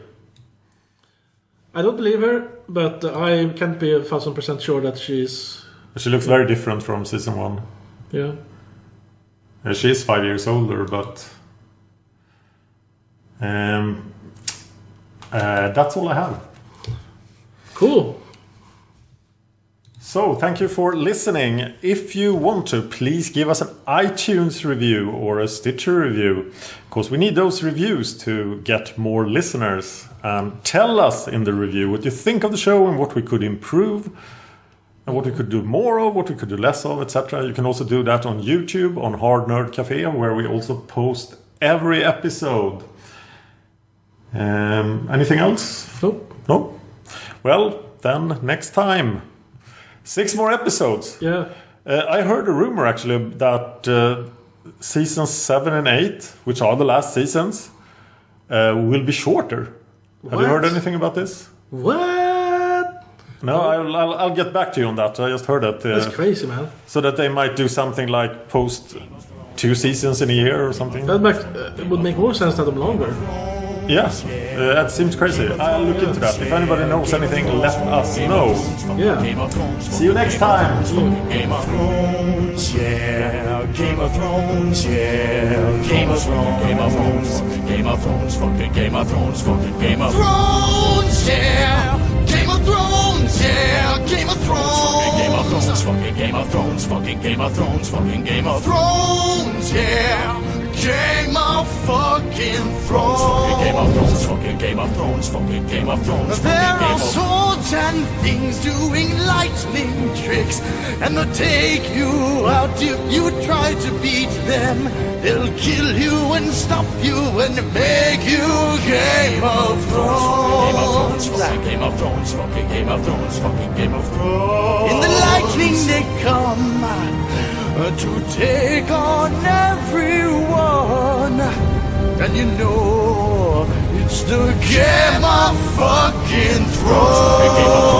I don't believe her, but I can't be 1,000% sure that she's. She looks very different from season 1. Yeah. She is 5 years older, but that's all I have. Cool. So, thank you for listening. If you want to, please give us an iTunes review or a Stitcher review, because we need those reviews to get more listeners. And tell us in the review what you think of the show and what we could improve, and what we could do more of, what we could do less of, etc. You can also do that on YouTube, on Hard Nerd Cafe, where we also post every episode. Anything else? Nope. No? Well, then next time. 6 more episodes. Yeah. I heard a rumor actually that seasons 7 and 8, which are the last seasons, will be shorter. Have you heard anything about this? What? No, I'll get back to you on that. I just heard that. That's crazy, man. So that they might do something like post 2 seasons in a year or something. That would make more sense than them longer. Yes, that seems crazy. I'll look into that. If anybody knows anything, let us know. Yeah. See you next time. Game of Thrones, yeah. Game of Thrones, yeah. Game of Thrones, Game of Thrones, Game of Thrones, fucking Game of Thrones, fucking Game of Thrones, yeah. Game of Thrones, yeah. Game of Thrones, Game of Thrones, fucking Game of Thrones, fucking Game of Thrones, fucking Game of Thrones, yeah. Game of fucking Thrones. Game of Thrones, fucking Game of Thrones, fucking Game of Thrones. There are swords and things doing lightning tricks, and they'll take you out if you try to beat them. They'll kill you and stop you and make you Game of Thrones. Game of Thrones, fucking Game of Thrones, fucking Game of Thrones. In the lightning they come to take on everyone, and you know it's the Game of fucking Thrones.